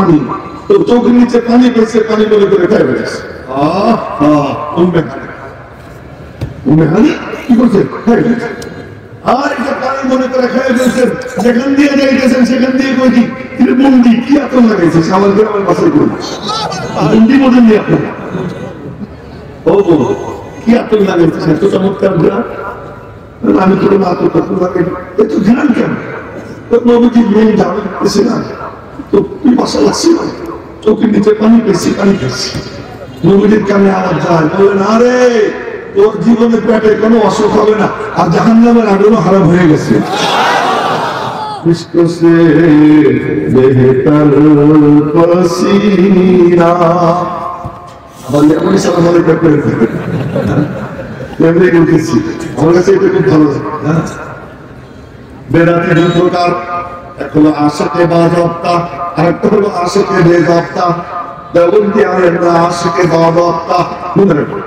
পানি, তো চোখের নিচে পানি পেয়েছে, পানি মনে করে খাই ফেলেছে। কি করছেন? আর এটা পানি মনে করে খাই ফেলছেন, যেখান দিয়ে যাইতেছেন সেখান দিয়ে কই কি বন্দি কি আতঙ্ক লাগাইছে, সামাল করে আমার পাশে করি বন্দি বোঝেন নি আপনারা? ও কি আতঙ্ক লাগাইছে, এত চমৎকার ঘোরা। আমি তো একটু ধ্যান কেন নবীজির মেয়ে যাবে পেয়েছে না, তো তুই বাসা লাগছে না, চোখের নিচে পানি পেয়েছি, পানি পেয়েছি। নবীজির কানে আওয়াজ যায়, বলে না রে তোর জীবনে পেটে কোনো অসুখ হবে না, আর জাহান্নামের আগুনও হারাম হয়ে গেছে। আমার কাছে এটা খুব ভালো লাগে। বেদাতে দুই প্রকার, এক হলো আশিকে বাযাবতা, আর একটা হলো আশিকে বেযাবতা। দেওবন্দি আলেমরা আশিকে বাযাবতা মনে রাখো,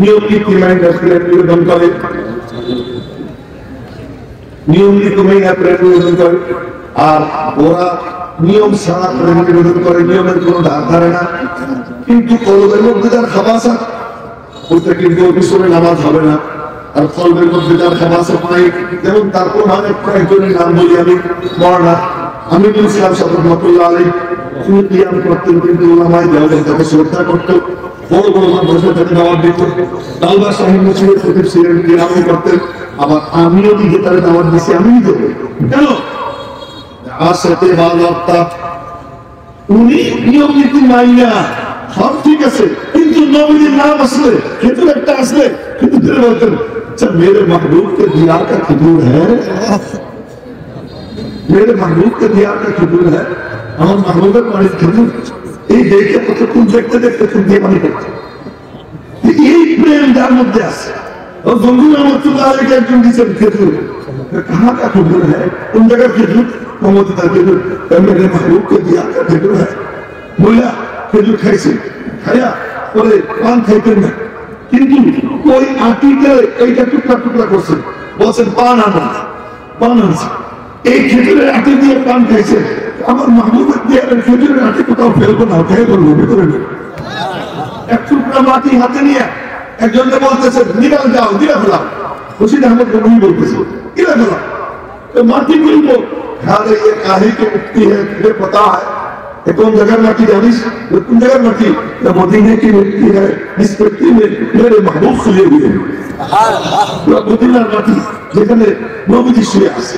নিয়ম নীতি মেনে প্রেম নিবেদন করে, নিয়ম নীতি মেনে প্রেম নিবেদন করে, আর ওরা নিয়ম ছাড়া প্রেম নিবেদন করে, নিয়মের কোনো ধার ধারে না। কিন্তু কলবের মধ্যে যার খাবাসা, ওইটা কিন্তু পিছনে নামাজ হবে না। আর কলবের মধ্যে যার খাবাসা নাই, যেমন তার প্রমাণ একজনের নাম বলি আমি, মরনা আমি বলছিলাম রহমাতুল্লাহ আলাইহি, তিনি কিয়াম করতেন, কিন্তু ওলামায়ে দেওবন্দ তাকে শ্রদ্ধা করত, বড় বড় মাদ্রাসা থেকে দাওয়াত দিত। তালবা সাহেব মুসলিমের খতিব ছিলেন, কিয়ামও করতেন। আবার আমিও দিকে তারা দাওয়াত দিছি, আমিই দেবো কেন? আশিকে বাযাবতা, উনি নিয়ম নীতি মাইনা সব ঠিক আছে, কিন্তু নবীর নাম আসলে খেজুর একটা আসলে কিন্তু ধরে বলতেন, আচ্ছা মেরে महबूब के दियार का खजूर है, मेरे महबूब के दियार का खजूर है, আমার মাহবুবের বাড়ির খেজুর। এই দেখে কতক্ষণ দেখতে দেখতে খুব দিয়ে পানি করছে। এই প্রেম যার মধ্যে আছে, ও বন্ধু রহমতুল্লাহ আলাইহি একজন দিচ্ছেন খেজুর, कहाँ का खजूर है, কোন জায়গার খেজুর? মমতা খেজুর, मेरे महबूब के दियार का खजूर है। বইলা খেজুর খাইছে, খাইয়া পরে পান খাইতেন না, কিন্তু ওই আটিতে এইটা টুকরা টুকরা করছেন, বলছেন পান আনো, পান আনছে। এই খেজুরের আটি দিয়ে পান খাইছে, আমার মাহবুবের দিয়ে খেজুরের আটি কোথাও ফেলবো না, খেয়ে করবো ভিতরে। এক টুকরা মাটি হাতে নিয়ে একজনকে বলতেছে নিকাল যাও, দিয়ে ফেলাম। খুশিদ আহমদ গনি বলতেছে কিরা ফেলাম, মাটি গুলবো, খালে ये काहे की मिट्टी है, तुझे पता है कौन जगह माटी जानिस, कौन जगह माटी? तो मदीने की मिट्टी है, इस मिट्टी में मेरे महबूब खुले हुए हैं। মদিনার মাটি যেখানে নবীজি শুয়ে আছে।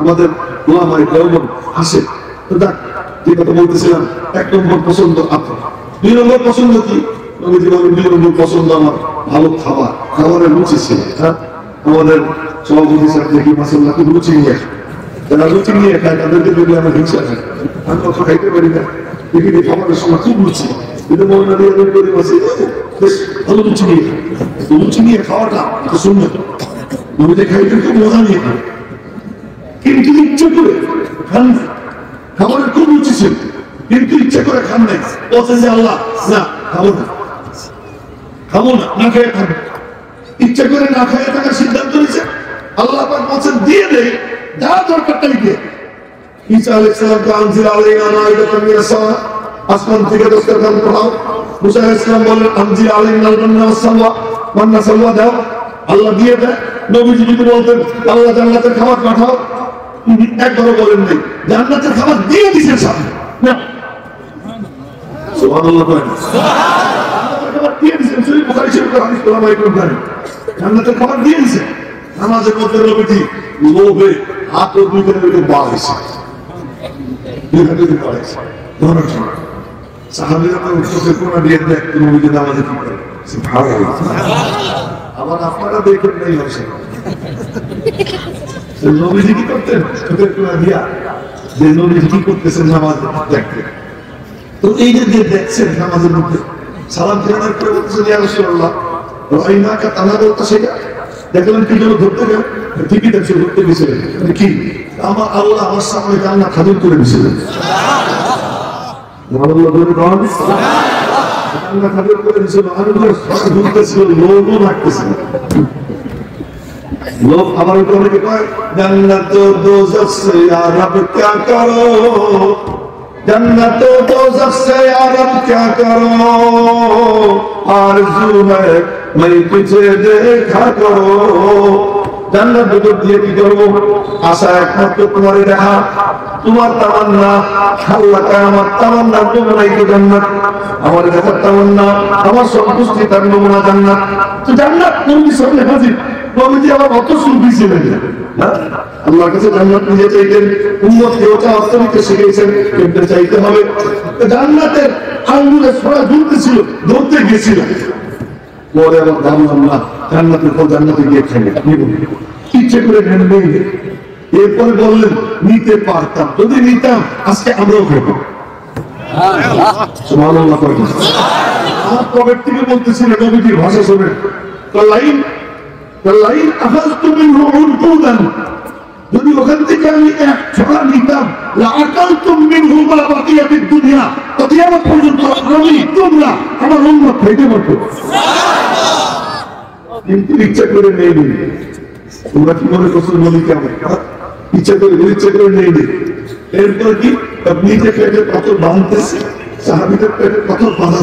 আমাদের ওলামায়ে দেওবন্দ আসে। তো দেখ যে কথা বলতেছিলাম, এক নম্বর পছন্দ আপনার, দুই নম্বর পছন্দ কি? নবীজি বলেন দুই নম্বর পছন্দ আমার ভালো খাবার, খাবারের রুচি ছিল। হ্যাঁ, আমাদের সভাপতি সাহেব দেখি মাসাল্লাহ খুব রুচি নিয়ে, যারা রুচি নিয়ে খায় তাদেরকে যদি আমরা হিংসা খাই, আমি কত খাইতে পারি না, দেখি খাবারের সময় খুব রুচি, কিন্তু মনে দিয়ে করি বসে বেশ ভালো রুচি নিয়ে খাই। রুচি নিয়ে খাওয়াটা সুন্দর, নবীজি খাইতে খুব মজা নিয়ে খাই, কিন্তু ইচ্ছে করে খান না। খাবারের খুব রুচি ছিল, কিন্তু ইচ্ছে করে খান নাই, বলছেন যে আল্লাহ না খাবো না, খাবো না, না খেয়ে খাবো। ইচ্ছে করে না খেয়ে থাকার সিদ্ধান্ত নিয়েছে, আল্লাহ পাক বলছেন দিয়ে দেয়, যা দরকারটাই দিয়ে। ঈসা আলাইহিস সালামকে আনজিল আলাইনা মাইদাতাম মিনাস সামা, আসমান থেকে দস্তরখান পড়াও। মুসা আলাইহিস সালাম বলেন আনজিল আলাইনা মান্না ওয়াস সালওয়া, মান্না সালওয়া দাও, আল্লাহ দিয়ে দেয়। নবীজি যদি বলতেন আল্লাহ জান্নাতের খাবার পাঠাও, একবারও বলেন নাই, জান্নাতের খাবার দিয়ে দিয়েছেন সামনে না। সুবহানাল্লাহ, জান্নাতের খাবার দিয়ে দিয়েছেন। সহিহ বুখারী শরীফের হাদিস ওলামায়ে ইকরাম জানেন, জান্নাতের খাবার দিয়ে দিয়েছেন। নামাজের মধ্যে নবীজি লোভে হাত ও দুই করে বার হয়েছে, দুই হাতে দুই করেছে ধরার জন্য। সাহাবীরা তো চোখের কোনা দিয়ে দেখতেন নবীজি নামাজে কি করে। সুবহানাল্লাহ, আবার আপনারা দেখেন নাই হয়েছে নবীজি কি করতেন, চোখের কোনা দিয়া যে নবীজি কি করতেছেন নামাজ দেখতেন। তো এই যে দেখছেন নামাজের মধ্যে সালাম ফেরানোর পরে বলতেছেন ইয়া রাসূলুল্লাহ রাইনাকা তানাবুতা শাইআ, দেখলেন কি জন্য ধরতে গেল, ঠিকই দেখছে ধরতে গেছিলেন কি আমার আল্লাহ আমার সামনে জান্নাত হাজির করে দিয়েছিলেন। সুবহানাল্লাহ, বলে কোন জান্নাত হাজির করে দিয়েছিল। আর ধরতেছিল, লোভও লাগতেছিল, লোভ। আবার অনেকে কয় জান্নাত দোজখ সে ইয়া রব क्या करो, जन्नतो दोज़ख से यारब क्या करो, आरज़ू है मैं तुझे देखा करो। জান্নাত ভিতর দিয়ে কি করবো? আশা একমাত্র তোমার দেখা, তোমার তামান্না। আল্লাহ কয় আমার তামান্না নমুনাই তো জান্নাত, আমার দেখার তামান্না, আমার সন্তুষ্টি তার নমুনা জান্নাত। তো জান্নাত নবী সামনে হাজির, নবীজি আবার অত সুফি ছিলেন না, আল্লাহর কাছে জান্নাত নিয়ে চাইতেন, উম্মতকে ওটা অর্থনীতি শিখিয়েছেন, কিন্তু চাইতে হবে। জান্নাতের আঙ্গুলে ছোড়া ঝুলতেছিল, ধরতে গেছিল, পরে আবার ভাবলাম না, জান্নাতের পর জান্নাতে গিয়ে খাইলে ইচ্ছে করে নেই। এরপরে বললেন নিতে পারতাম, যদি নিতাম আজকে আমরাও খাবো। সুবহানাল্লাহ। আমার কবের থেকে বলতেছিল নবীজির ভাষা শোনেন, যদি ওখান থেকে আমি এক ছড়া নিতাম, দুনিয়া কিয়ামত পর্যন্ত আমি তোমরা আমার উম্মত খাইতে পারতো। কিন্তু ইচ্ছা করে নেই, তোমরা কি মনে করছো নবীকে আমার ইচ্ছা করে নেই। এরপর কি নিজে পেটের পাথর বাঁধতেছে, সাহাবীদের পেটের পাথর বাঁধা